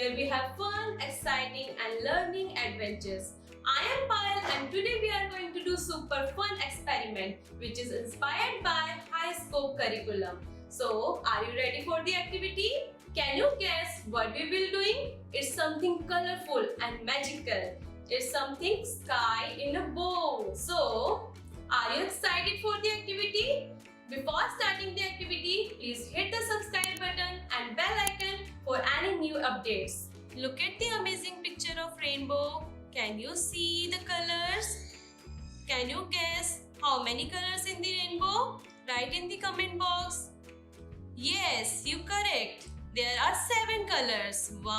where we have fun, exciting and learning adventures. I am Payal and today we are going to do super fun experiment which is inspired by high scope curriculum. So, are you ready for the activity? Can you guess what we will doing? It's something colorful and magical. It's something sky in a bowl. So, are you excited for the activity? Before starting the activity, please hit the subscribe button and bell icon for any new updates. Look at the amazing picture of rainbow. Can you see the colors? Can you guess how many colors in the rainbow? Write in the comment box. Yes, you correct. There are 7 colors. 1,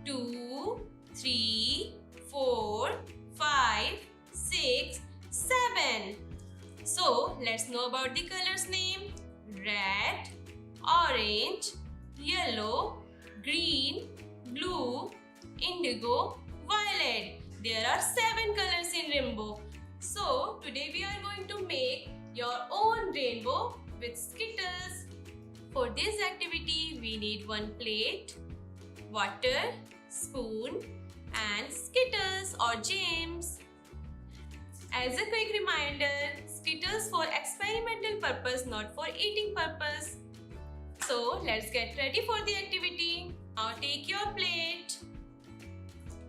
2, 3, 4, 5, 6, 7. So, let's know about the colors name. Red, orange, yellow, green, blue, indigo, violet. There are 7 colors in rainbow. So, today we are going to make your own rainbow with Skittles. For this activity, we need 1 plate, water, spoon and Skittles or gems. As a quick reminder, Skittles for experimental purpose, not for eating purpose. So, let's get ready for the activity. Now take your plate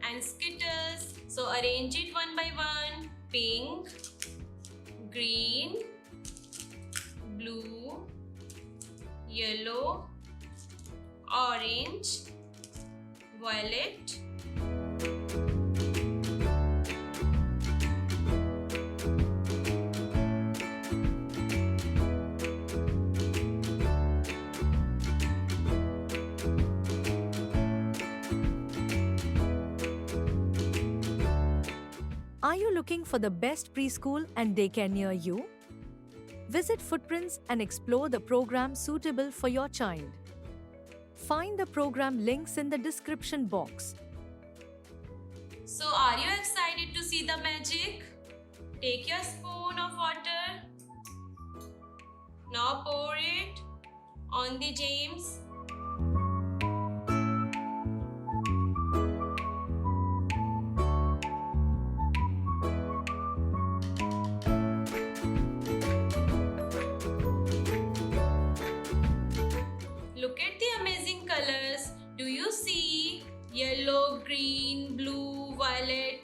and Skittles. So, arrange it one by one. Pink, green, blue, yellow, orange, violet. Are you looking for the best preschool and daycare near you? Visit Footprints and explore the program suitable for your child. Find the program links in the description box. So, are you excited to see the magic? Take your spoon of water. Now pour it on the gems. Look at the amazing colors. Do you see yellow, green, blue, violet,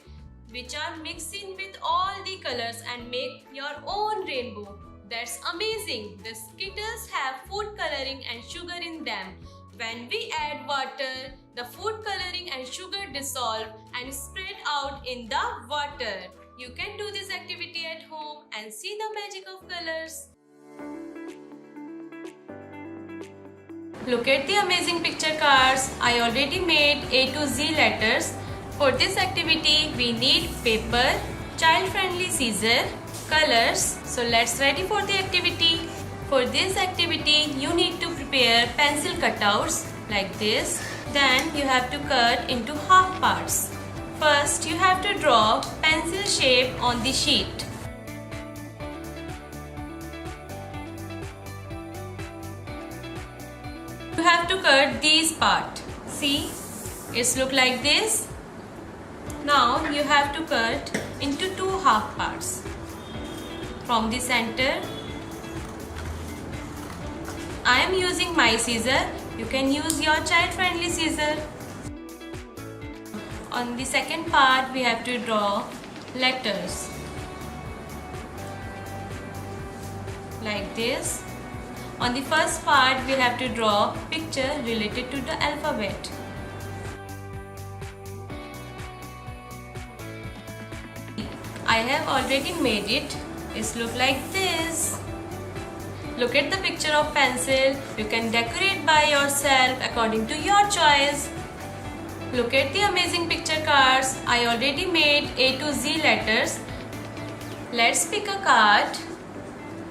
which are mixing with all the colors and make your own rainbow? That's amazing. The Skittles have food coloring and sugar in them. When we add water, the food coloring and sugar dissolve and spread out in the water. You can do this activity at home and see the magic of colors. Look at the amazing picture cards. I already made A to Z letters. For this activity, we need paper, child-friendly scissor, colors. So let's ready for the activity. For this activity, you need to prepare pencil cutouts like this. Then you have to cut into half parts. First, you have to draw pencil shape on the sheet. You have to cut these part. See, it's look like this. Now you have to cut into 2 half parts. From the center, I am using my scissor. You can use your child-friendly scissor. On the second part, we have to draw letters like this. On the first part, we have to draw picture related to the alphabet. I have already made it. It looks like this. Look at the picture of pencil. You can decorate by yourself according to your choice. Look at the amazing picture cards. I already made A to Z letters. Let's pick a card.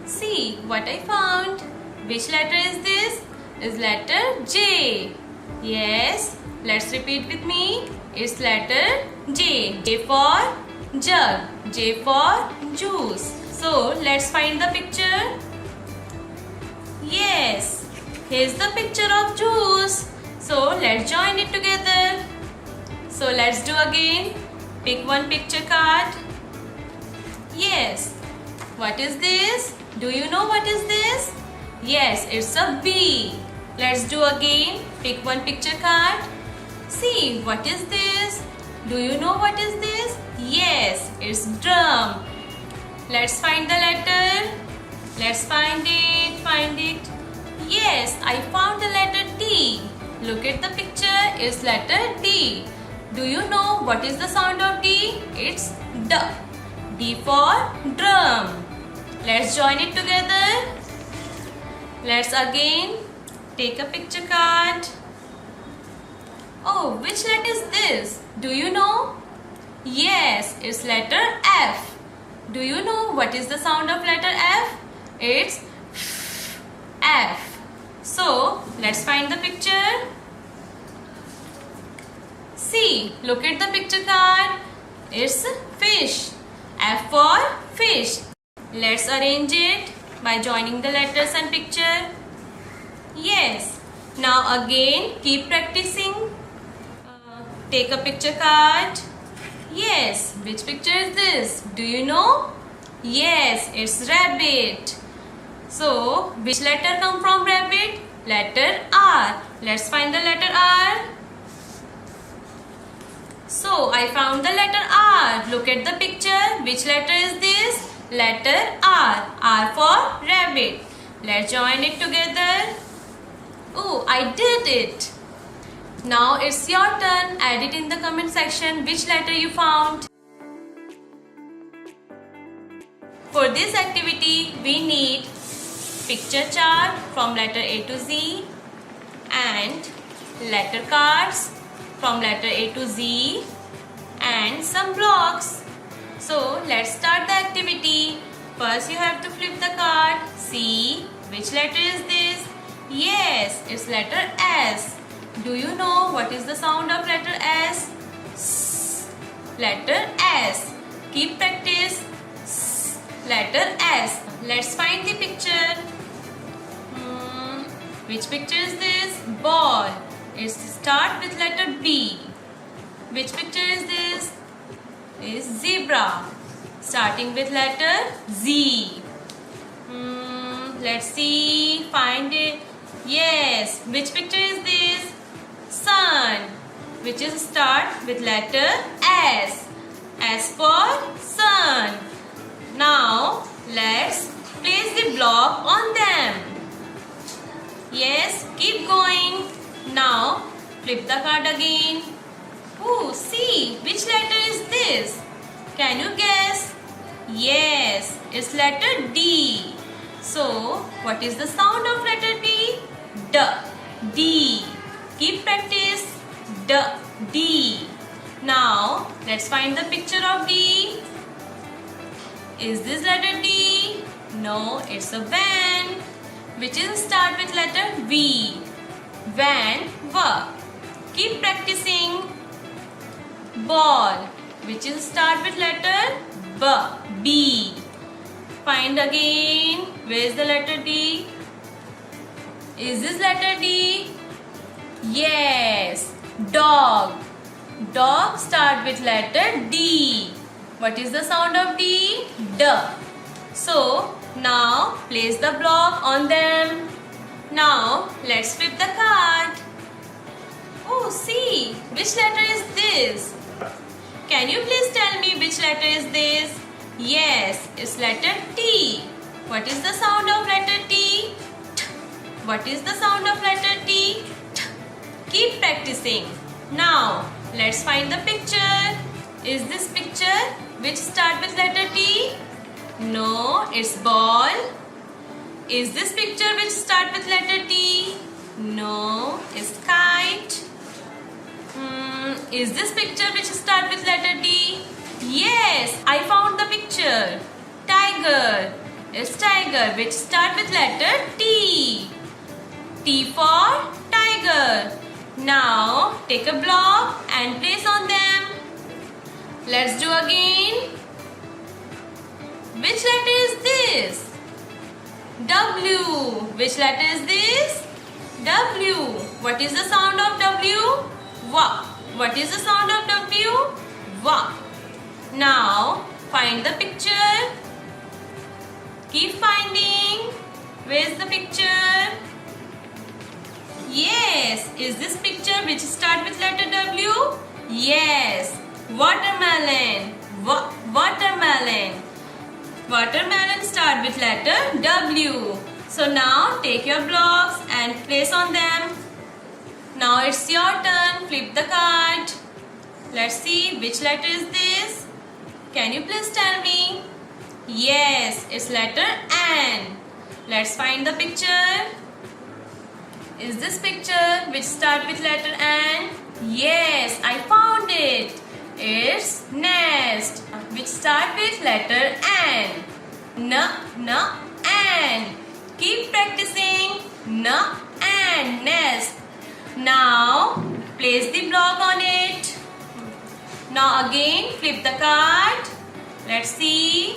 See what I found. Which letter is this? Is letter J. Yes, let's repeat with me. It's letter J. J for jug. J for juice. So, let's find the picture. Yes, here's the picture of juice. So, let's join it together. So let's do again. Pick one picture card. Yes. What is this? Do you know what is this? Yes, it's a bee. Let's do again. Pick one picture card. See, what is this? Do you know what is this? Yes, it's drum. Let's find the letter. Let's find it. Yes, I found the letter D. Look at the picture, it's letter D. Do you know what is the sound of D? It's D. D for drum. Let's join it together. Let's again take a picture card. Oh, which letter is this? Do you know? Yes, it's letter F. Do you know what is the sound of letter F? It's F. So, let's find the picture. See, look at the picture card. It's fish. F for fish. Let's arrange it by joining the letters and picture. Yes. Now again, keep practicing. Take a picture card. Yes. Which picture is this? Do you know? Yes, it's rabbit. So, which letter come from rabbit? Letter R. Let's find the letter R. So, I found the letter R. Look at the picture. Which letter is this? Letter R. R for rabbit. Let's join it together. Oh, I did it. Now it's your turn. Add it in the comment section which letter you found. For this activity, we need picture chart from letter A to Z and letter cards from letter A to Z and some blocks. So let's start the activity. First you have to flip the card. See which letter is this? Yes, it's letter S. Do you know what is the sound of letter S? S. Letter S. Keep practice. S. Letter S. Let's find the picture. Which picture is this? Ball. It starts with letter B. Which picture is this? Is zebra. Starting with letter Z. Let's see. Find it. Yes. Which picture is this? Sun. Which is start with letter S. S for sun. Now let's place the block on them. Yes, keep going. Now flip the card again. Oh, see, which letter is this? Can you guess? Yes, it's letter D. So, what is the sound of letter D? D. D. Keep practice. D. D. Now, let's find the picture of D. Is this letter D? No, it's a van. Which is start with letter V. Van, V. Keep practicing. Ball, which is start with letter B. B. Find again. Where is the letter D? Is this letter D? Yes. Dog. Dog start with letter D. What is the sound of D? D. So, now place the block on them. Now, let's flip the card. Oh, see, which letter is this? Can you please tell me which letter is this? Yes, it's letter T. What is the sound of letter T? T. What is the sound of letter T? T. Keep practicing. Now, let's find the picture. Is this picture which start with letter T? No, it's ball. Is this picture which start with letter T? No, it's kite. Is this picture which start with letter T? Yes, I found the picture. Tiger. It's tiger which start with letter T. T for tiger. Now take a block and place on them. Let's do again. Which letter is this? W. Which letter is this? W. What is the sound of W? W. What is the sound of W? Wa. Now find the picture. Keep finding. Where's the picture? Yes, is this picture which start with letter W? Yes, watermelon. Watermelon. Watermelon start with letter W. So now take your blocks and place on them. Now it's your turn. Flip the card. Let's see which letter is this. Can you please tell me? Yes, it's letter N. Let's find the picture. Is this picture which start with letter N? Yes, I found it. It's nest, which start with letter N. N. Keep practicing. N, nest. Now place the block on it. Now again flip the card. Let's see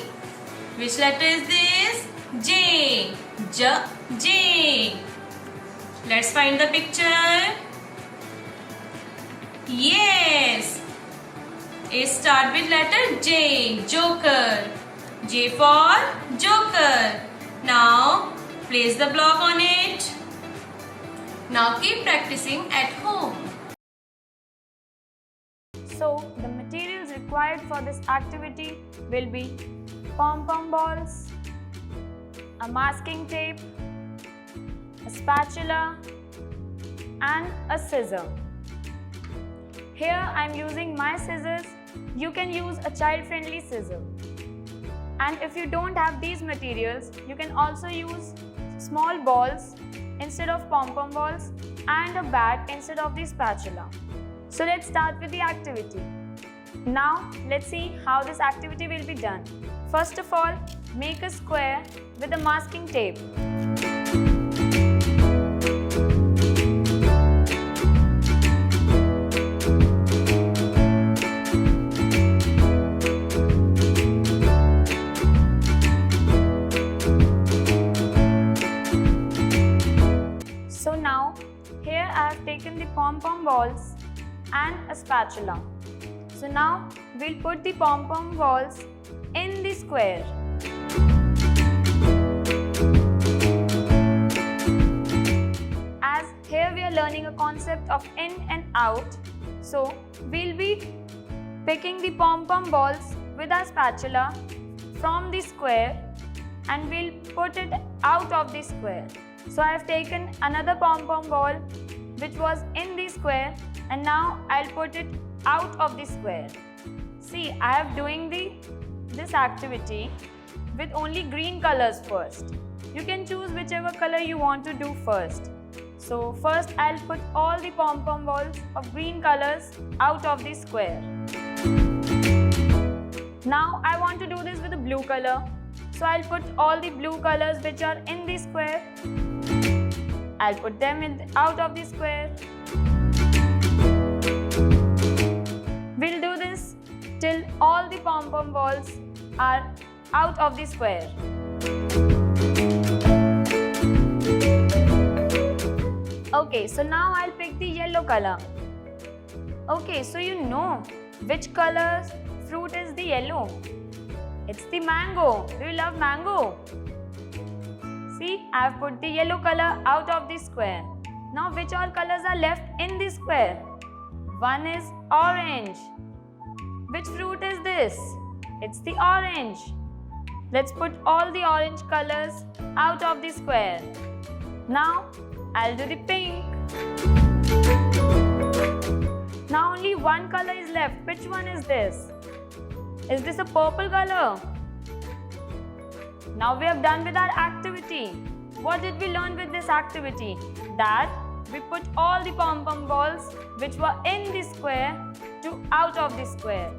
which letter is this. J. J. Let's find the picture. Yes, it start with letter J. Joker. J for joker. Now place the block on it. Now keep practicing at home. So the materials required for this activity will be pom-pom balls, a masking tape, a spatula and a scissor. Here I am using my scissors. You can use a child-friendly scissor. And if you don't have these materials, you can also use small balls instead of pom-pom balls and a bat instead of the spatula. So let's start with the activity. Now let's see how this activity will be done. First of all, make a square with a masking tape. So now, here I have taken the pom-pom balls and a spatula. So now, we'll put the pom-pom balls in the square. As here we are learning a concept of in and out, so we'll be picking the pom-pom balls with our spatula from the square and we'll put it out of the square. So I have taken another pom-pom ball which was in the square and now I'll put it out of the square. See, I am doing this activity with only green colors first. You can choose whichever color you want to do first. So first I'll put all the pom-pom balls of green colors out of the square. Now I want to do this with a blue color. So I'll put all the blue colors which are in the square. I'll put them out of the square. We'll do this till all the pom-pom balls are out of the square. Okay, so now I'll pick the yellow color. Okay, so you know which color's fruit is the yellow. It's the mango. Do you love mango? See, I have put the yellow color out of the square. Now which all colors are left in the square? One is orange. Which fruit is this? It's the orange. Let's put all the orange colors out of the square. Now I'll do the pink. Now only one color is left. Which one is this? Is this a purple color? Now we have done with our activity. What did we learn with this activity? That we put all the pom-pom balls which were in the square to out of the square.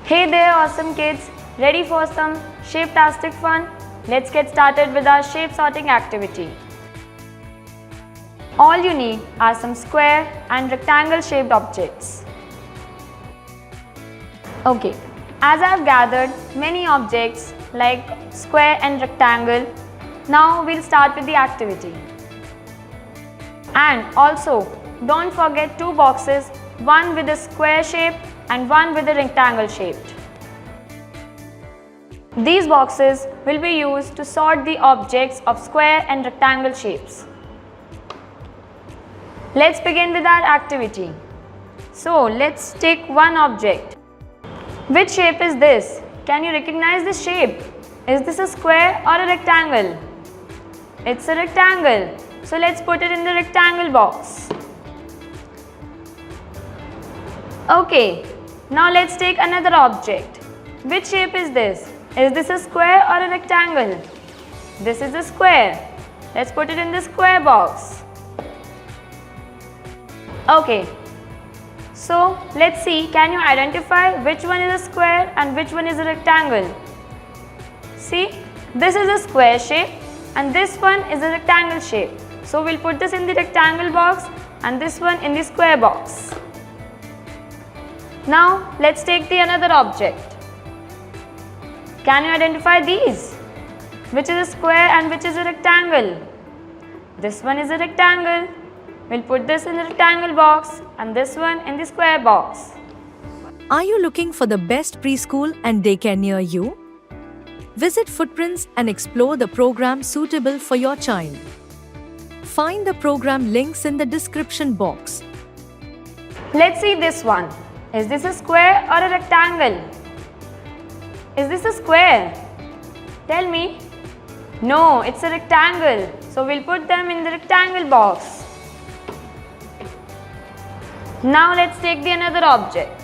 Hey there awesome kids, ready for some shape-tastic fun? Let's get started with our shape sorting activity. All you need are some square and rectangle shaped objects. Okay, as I have gathered many objects like square and rectangle, now we'll start with the activity. And also, don't forget two boxes, one with a square shape and one with a rectangle shaped. These boxes will be used to sort the objects of square and rectangle shapes. Let's begin with our activity. So let's take one object. Which shape is this? Can you recognize the shape? Is this a square or a rectangle? It's a rectangle. So let's put it in the rectangle box. Okay, now let's take another object. Which shape is this? Is this a square or a rectangle? This is a square. Let's put it in the square box. Okay, so let's see, can you identify which one is a square and which one is a rectangle? See, this is a square shape and this one is a rectangle shape. So we'll put this in the rectangle box and this one in the square box. Now let's take the another object. Can you identify these? Which is a square and which is a rectangle? This one is a rectangle. We'll put this in the rectangle box and this one in the square box. Are you looking for the best preschool and daycare near you? Visit Footprints and explore the program suitable for your child. Find the program links in the description box. Let's see this one. Is this a square or a rectangle? Is this a square? Tell me. No, it's a rectangle. So we'll put them in the rectangle box. Now let's take the another object.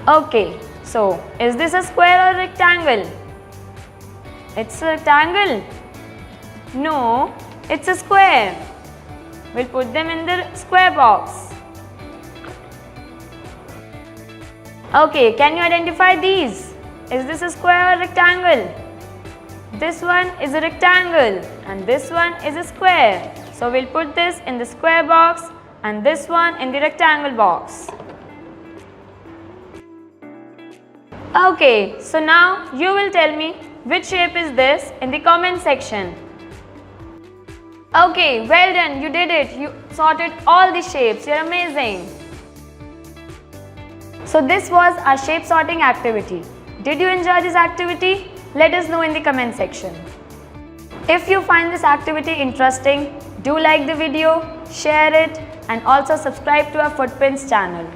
Okay, so is this a square or a rectangle? It's a rectangle. No, it's a square. We'll put them in the square box. Okay, can you identify these? Is this a square or rectangle? This one is a rectangle and this one is a square. So we'll put this in the square box and this one in the rectangle box. Okay, so now you will tell me which shape is this in the comment section. Okay, well done, you did it. You sorted all the shapes. You're amazing. So this was our shape sorting activity. Did you enjoy this activity? Let us know in the comment section. If you find this activity interesting, do like the video, share it and also subscribe to our Footprints channel.